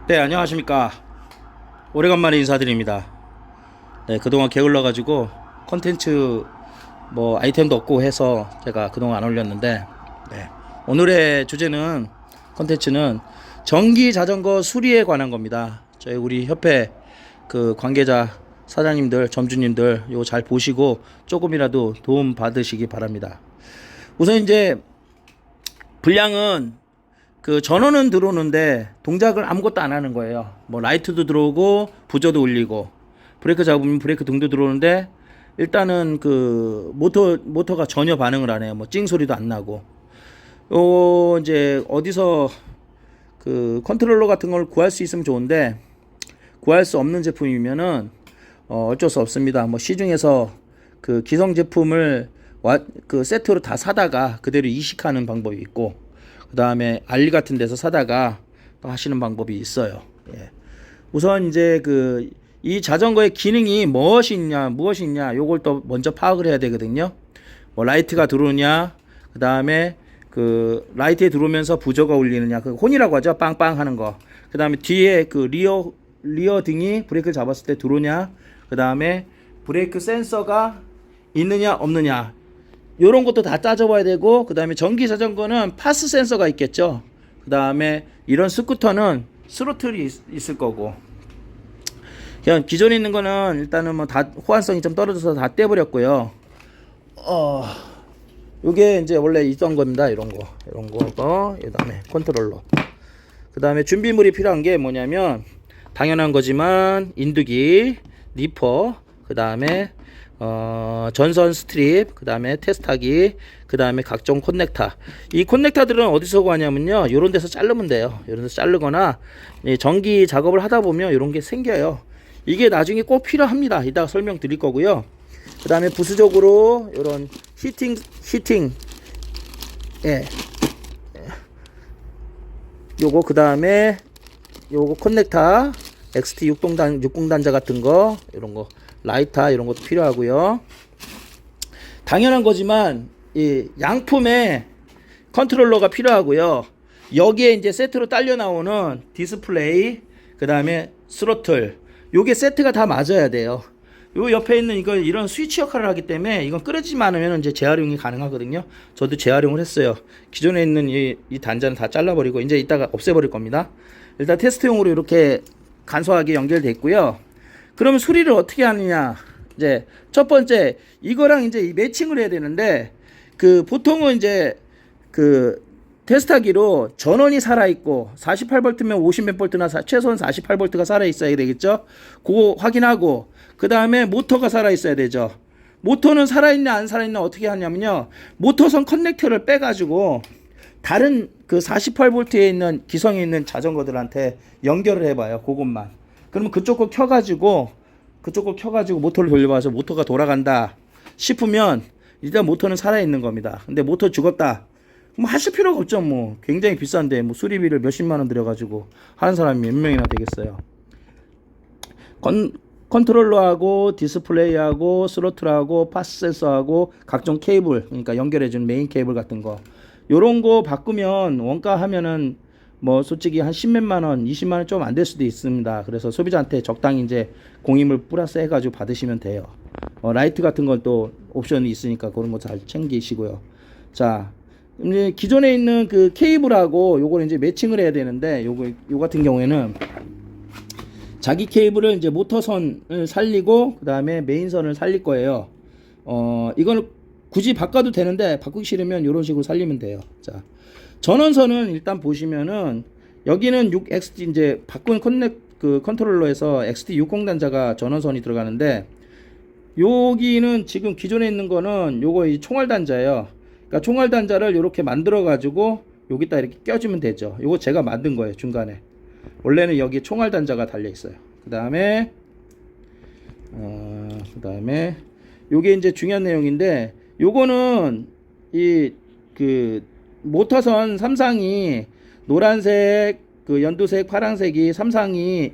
네, 안녕하십니까. 오래간만에 인사드립니다. 네, 그동안 게을러가지고 컨텐츠 뭐 아이템도 없고 해서 제가 그동안 안 올렸는데, 네, 오늘의 주제는 컨텐츠는 전기 자전거 수리에 관한 겁니다. 저희 우리 협회 그 관계자 사장님들, 점주님들 이거 잘 보시고 조금이라도 도움 받으시기 바랍니다. 우선 이제 불량은 그 전원은 들어오는데 동작을 아무것도 안 하는 거예요. 뭐 라이트도 들어오고 부저도 울리고 브레이크 잡으면 브레이크 등도 들어오는데 일단은 그 모터가 전혀 반응을 안 해요. 뭐 찡 소리도 안 나고. 이제 어디서 그 컨트롤러 같은 걸 구할 수 있으면 좋은데 구할 수 없는 제품이면은 어쩔 수 없습니다. 뭐 시중에서 그 기성 제품을 그 세트로 다 사다가 그대로 이식하는 방법이 있고, 그 다음에 알리 같은 데서 사다가 또 하시는 방법이 있어요. 예. 우선 이제 그 이 자전거의 기능이 무엇이 있냐 요걸 또 먼저 파악을 해야 되거든요. 뭐 라이트가 들어오냐, 그 다음에 그 라이트에 들어오면서 부저가 울리느냐, 그 혼이라고 하죠. 빵빵 하는 거. 그 다음에 뒤에 그 리어 등이 브레이크를 잡았을 때 들어오냐, 그 다음에 브레이크 센서가 있느냐 없느냐, 요런 것도 다 따져봐야 되고, 그 다음에 전기 자전거는 파스 센서가 있겠죠. 그 다음에 이런 스쿠터는 스로틀이 있을 거고, 그냥 기존에 있는 거는 일단은 뭐 다 호환성이 좀 떨어져서 다 떼버렸고요. 요게 이제 원래 있던 겁니다. 이런 거, 그 다음에 컨트롤러. 그 다음에 준비물이 필요한 게 뭐냐면, 당연한 거지만 인두기, 니퍼, 그 다음에 전선 스트립, 그 다음에 테스트하기, 그 다음에 각종 커넥터. 이 커넥터들은 어디서 구하냐면요, 요런 데서 자르면 돼요. 요런 데서 자르거나 전기 작업을 하다 보면 요런 게 생겨요. 이게 나중에 꼭 필요합니다. 이따가 설명드릴 거고요. 그 다음에 부수적으로 요런 히팅, 예, 요거, 그 다음에 요거 커넥터, XT 60단자 같은 거, 이런 거, 라이터 이런 것도 필요하고요. 당연한 거지만 이 양품에 컨트롤러가 필요하고요. 여기에 이제 세트로 딸려 나오는 디스플레이, 그 다음에 스로틀, 요게 세트가 다 맞아야 돼요. 요 옆에 있는 이런 스위치 역할을 하기 때문에 이건 끄러지만 않으면 이제 재활용이 가능하거든요. 저도 재활용을 했어요. 기존에 있는 이 단자는 다 잘라버리고 이제 이따가 없애버릴 겁니다. 일단 테스트용으로 이렇게 간소하게 연결돼 있고요. 그러면 수리를 어떻게 하느냐? 이제 첫 번째 이거랑 이제 매칭을 해야 되는데, 그 보통은 이제 그 테스트하기로 전원이 살아 있고 48V면 50몇 볼트나 최소한 48V가 살아 있어야 되겠죠. 그거 확인하고, 그 다음에 모터가 살아 있어야 되죠. 모터는 살아있냐 안 살아있냐 어떻게 하냐면요, 모터선 커넥터를 빼가지고 다른 그 48V에 있는 기성에 있는 자전거들한테 연결을 해봐요. 그것만. 그러면 그쪽 거 켜가지고 모터를 돌려봐서 모터가 돌아간다 싶으면 일단 모터는 살아있는 겁니다. 근데 모터 죽었다, 뭐 하실 필요가 없죠. 뭐 굉장히 비싼데 뭐 수리비를 몇십만 원 들여가지고 하는 사람이 몇 명이나 되겠어요. 컨트롤러하고 디스플레이하고 스로틀하고 파스 센서하고 각종 케이블, 그러니까 연결해주는 메인 케이블 같은 거, 요런 거 바꾸면 원가 하면은 뭐 솔직히 한 10몇만 원, 20만 원 좀 안 될 수도 있습니다. 그래서 소비자한테 적당히 이제 공임을 플러스 해가지고 받으시면 돼요. 라이트 같은 건 또 옵션이 있으니까 그런 거 잘 챙기시고요. 자, 이제 기존에 있는 그 케이블하고 요걸 이제 매칭을 해야 되는데, 요 같은 경우에는 자기 케이블을 이제 모터선을 살리고 그 다음에 메인선을 살릴 거예요. 이거는 굳이 바꿔도 되는데 바꾸기 싫으면 이런 식으로 살리면 돼요. 자, 전원선은 일단 보시면은 여기는 6XT 이제 바꾼 컨트롤러에서 XT 60단자가 전원선이 들어가는데, 여기는 지금 기존에 있는 거는 요거 이 총알 단자예요. 그러니까 총알 단자를 이렇게 만들어 가지고 여기다 이렇게 껴주면 되죠. 요거 제가 만든 거예요. 중간에 원래는 여기 총알 단자가 달려 있어요. 그 다음에 요게 이제 중요한 내용인데, 요거는 이 그 모터선 3상이 노란색, 그 연두색, 파란색이 3상이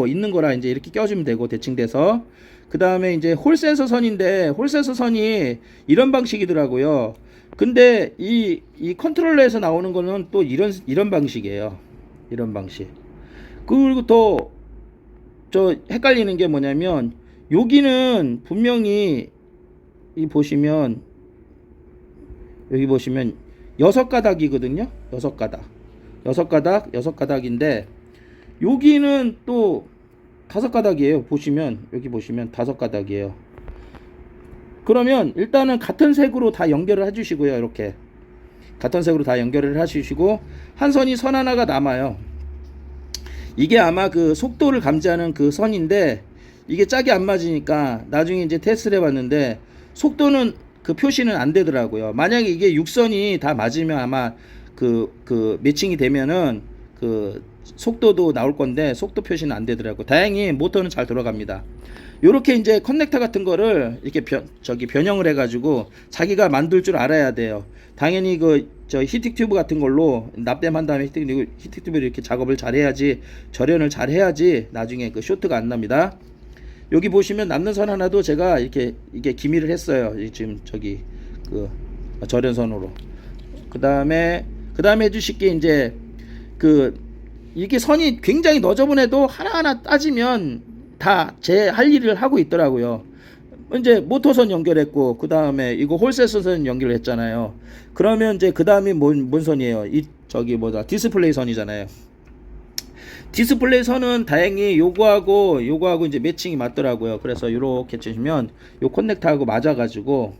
있는 거라 이제 이렇게 껴주면 되고, 대칭돼서. 그 다음에 이제 홀 센서 선인데, 홀 센서 선이 이런 방식이더라고요. 근데 이 컨트롤러에서 나오는 거는 또 이런 방식이에요. 이런 방식. 그리고 더 저 헷갈리는 게 뭐냐면 여기는 분명히 이 보시면 여기 보시면 6가닥이거든요. 6가닥인데 여기는 또 5가닥이에요. 보시면 여기 보시면 5가닥이에요. 그러면 일단은 같은 색으로 다 연결을 해주시고요. 이렇게 같은 색으로 다 연결을 해주시고 한 선이 선 하나가 남아요. 이게 아마 그 속도를 감지하는 그 선인데 이게 짝이 안 맞으니까 나중에 이제 테스트를 해봤는데 속도는 그 표시는 안 되더라고요. 만약에 이게 6선이 다 맞으면 아마 그 매칭이 되면은 그 속도도 나올 건데 속도 표시는 안 되더라고요. 다행히 모터는 잘 돌아갑니다. 요렇게 이제 커넥터 같은 거를 이렇게 변형을 해가지고 자기가 만들 줄 알아야 돼요. 당연히 저 히팅 튜브 같은 걸로 납땜한 다음에 히팅 튜브를 이렇게 작업을 잘 해야지, 절연을 잘 해야지 나중에 그 쇼트가 안 납니다. 여기 보시면 남는 선 하나도 제가 이게 기미를 했어요. 지금 저기 그 절연선으로. 그 다음에 해주실 게 이제 이게 선이 굉장히 너저분해도 하나하나 따지면 다 제 할 일을 하고 있더라고요. 이제 모터선 연결했고 그 다음에 이거 홀셋선 연결했잖아요. 그러면 이제 그 다음이 뭔 선이에요? 디스플레이 선이잖아요. 디스플레이 선은 다행히 요거하고 이제 매칭이 맞더라고요. 그래서 이렇게 치시면 요 커넥터하고 맞아가지고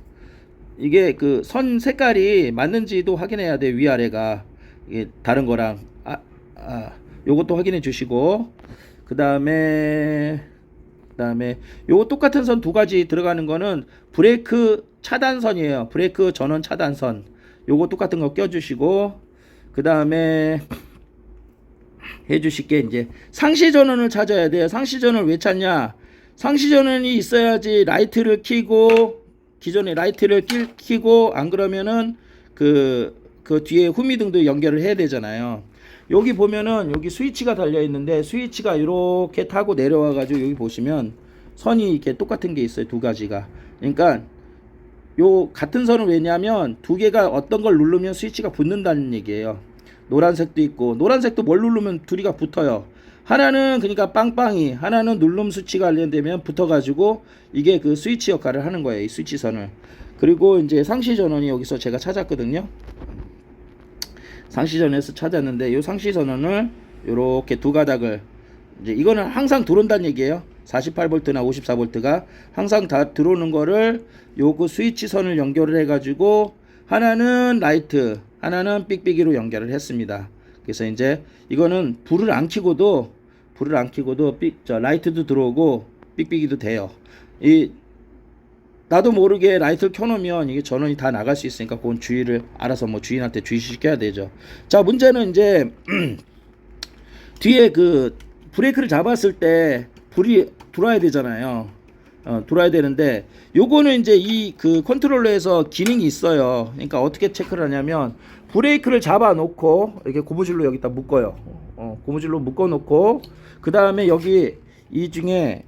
이게 그 선 색깔이 맞는지도 확인해야 돼요. 위아래가 이게 다른 거랑 요것도 확인해 주시고 그 다음에 요거 똑같은 선 두 가지 들어가는 거는 브레이크 차단선이에요. 브레이크 전원 차단선. 요거 똑같은 거 껴주시고 그 다음에 해주실 게 이제 상시 전원을 찾아야 돼요. 상시 전원을 왜 찾냐? 상시 전원이 있어야지 라이트를 켜고 기존에 라이트를 켜고 안 그러면은 그 뒤에 후미등도 연결을 해야 되잖아요. 여기 보면은 여기 스위치가 달려 있는데 스위치가 이렇게 타고 내려와 가지고 여기 보시면 선이 이렇게 똑같은 게 있어요. 두 가지가. 그러니까 요 같은 선은 왜냐면 두 개가 어떤 걸 누르면 스위치가 붙는다는 얘기예요. 노란색도 있고 노란색도 뭘 누르면 둘이가 붙어요. 하나는 그러니까 빵빵이, 하나는 누름 스위치가 관련되면 붙어 가지고 이게 그 스위치 역할을 하는 거예요. 이 스위치 선을. 그리고 이제 상시 전원이 여기서 제가 찾았거든요. 상시전원에서 찾았는데 이 상시전원을 이렇게 두 가닥을 이제 이거는 항상 들어온다는 얘기예요. 48V나 54V가 항상 다 들어오는 거를 요거 스위치 선을 연결을 해 가지고 하나는 라이트, 하나는 삑삑이로 연결을 했습니다. 그래서 이제 이거는 불을 안 켜고도 라이트도 들어오고 삑삑이도 돼요. 나도 모르게 라이트를 켜놓으면 이게 전원이 다 나갈 수 있으니까 그건 주의를 알아서 주인한테 주의시켜야 되죠. 자, 문제는 이제 뒤에 그 브레이크를 잡았을 때 불이 들어와야 되잖아요. 들어와야 되는데 요거는 이제 이 그 컨트롤러에서 기능이 있어요. 그러니까 어떻게 체크를 하냐면 브레이크를 잡아 놓고 이렇게 고무줄로 여기다 묶어요. 고무줄로 묶어 놓고 그 다음에 여기 이 중에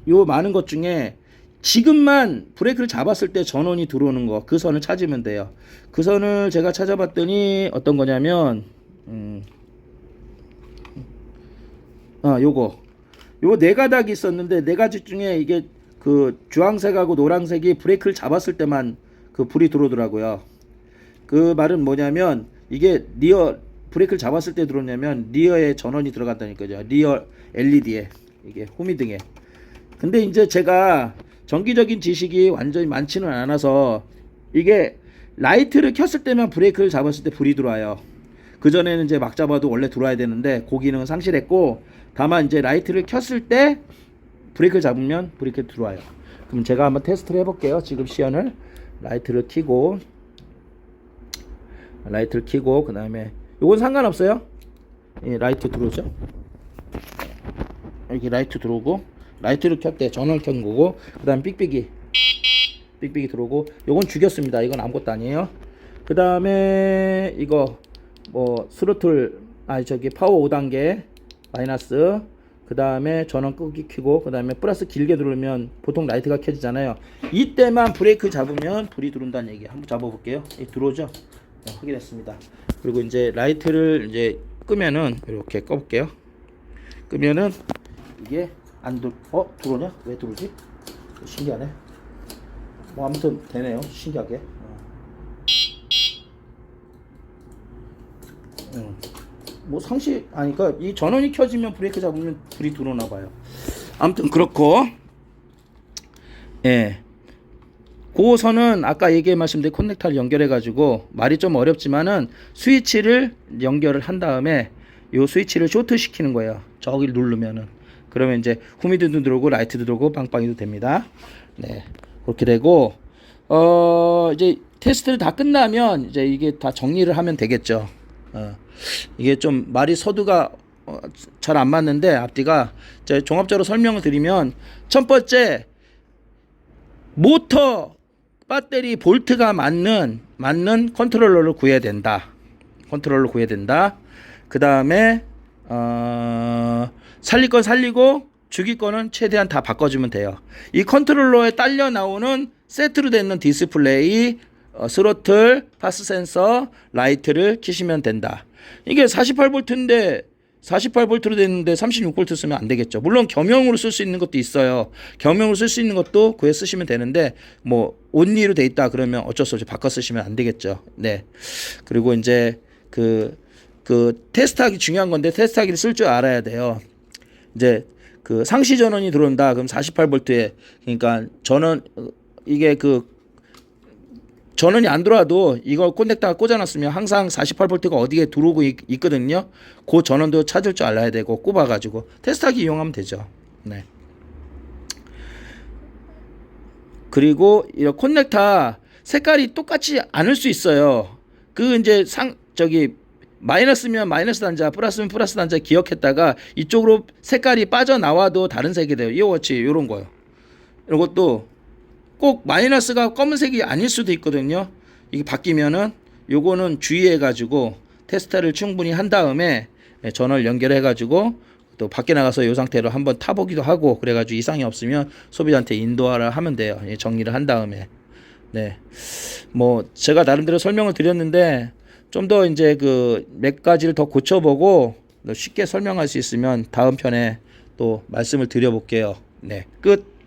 요 많은 것 중에 지금만 브레이크를 잡았을 때 전원이 들어오는 거, 그 선을 찾으면 돼요. 그 선을 제가 찾아봤더니 어떤 거냐면 요거 네 가닥이 있었는데 네 가지 중에 이게 그 주황색하고 노란색이 브레이크를 잡았을 때만 그 불이 들어오더라고요. 그 말은 뭐냐면 이게 리어 브레이크를 잡았을 때 들어오냐면 리어에 전원이 들어간다니까요. 리어 LED에 이게 후미등에. 근데 이제 제가 전기적인 지식이 완전히 많지는 않아서 이게 라이트를 켰을 때만 브레이크를 잡았을 때 불이 들어와요. 그전에는 이제 막 잡아도 원래 들어와야 되는데 그 기능은 상실했고 다만 이제 라이트를 켰을 때 브레이크를 잡으면 브레이크 들어와요. 그럼 제가 한번 테스트를 해볼게요. 지금 시연을 라이트를 켜고 그 다음에 요건 상관없어요. 라이트 들어오죠. 이렇게 라이트 들어오고 라이트를 켰대 전원을 켠 거고 그 다음 삑삑이 들어오고 요건 죽였습니다. 이건 아무것도 아니에요. 그 다음에 이거 스로틀 파워 5단계 마이너스 그 다음에 전원 끄기 켜고 그 다음에 플러스 길게 누르면 보통 라이트가 켜지잖아요. 이때만 브레이크 잡으면 불이 들어온다는 얘기. 한번 잡아볼게요. 들어오죠. 확인했습니다. 그리고 이제 라이트를 이제 끄면은 이렇게 꺼볼게요. 그러면은 이게 안 들어오냐? 왜 들어오지? 신기하네. 뭐 아무튼 되네요. 신기하게. 뭐 그러니까 이 전원이 켜지면 브레이크 잡으면 불이 들어오나 봐요. 아무튼 그렇고, 예. 고선은 아까 얘기해 말씀드린 커넥터를 연결해 가지고 말이 좀 어렵지만은 스위치를 연결을 한 다음에 요 스위치를 쇼트 시키는 거예요. 저기를 누르면은 그러면 이제 후미드도 들어오고 라이트도 들어오고 빵빵이도 됩니다. 네, 그렇게 되고 이제 테스트를 다 끝나면 이제 이게 다 정리를 하면 되겠죠. 이게 좀 말이 서두가 잘 안 맞는데 앞뒤가 이제 종합적으로 설명을 드리면 첫 번째 모터 배터리 볼트가 맞는 컨트롤러를 구해야 된다. 그 다음에 살릴 건 살리고 죽일 거는 최대한 다 바꿔주면 돼요. 이 컨트롤러에 딸려 나오는 세트로 되어 있는 디스플레이, 스로틀, 파스 센서, 라이트를 켜시면 된다. 이게 48V인데 48V로 됐는데 36V 쓰면 안 되겠죠. 물론 겸용으로 쓸 수 있는 것도 있어요. 겸용으로 쓸 수 있는 것도 구해 쓰시면 되는데 뭐 온리로 돼 있다 그러면 어쩔 수 없이 바꿔 쓰시면 안 되겠죠. 네. 그리고 이제 그 테스트하기 중요한 건데 테스트하기를 쓸 줄 알아야 돼요. 이제 그 상시 전원이 들어온다. 그럼 48V에 그러니까 전원 이게 전원이 안 들어와도 이걸 콘넥터가 꽂아놨으면 항상 48V가 어디에 들어오고 있거든요. 그 전원도 찾을 줄 알아야 되고 꼽아가지고 테스트하기 이용하면 되죠. 네. 그리고 이 커넥터 색깔이 똑같지 않을 수 있어요. 이제 마이너스면 마이너스 단자, 플러스면 플러스 단자 기억했다가 이쪽으로 색깔이 빠져나와도 다른 색이 돼요. 이와 같이 이런 거요. 이런 것도 꼭 마이너스가 검은색이 아닐 수도 있거든요. 이게 바뀌면은 요거는 주의해 가지고 테스트를 충분히 한 다음에 전원을 연결해 가지고 또 밖에 나가서 이 상태로 한번 타보기도 하고 그래 가지고 이상이 없으면 소비자한테 인도하라 하면 돼요. 정리를 한 다음에. 네. 뭐 제가 나름대로 설명을 드렸는데 좀 더 이제 몇 가지를 더 고쳐보고 쉽게 설명할 수 있으면 다음 편에 또 말씀을 드려볼게요. 네. 끝.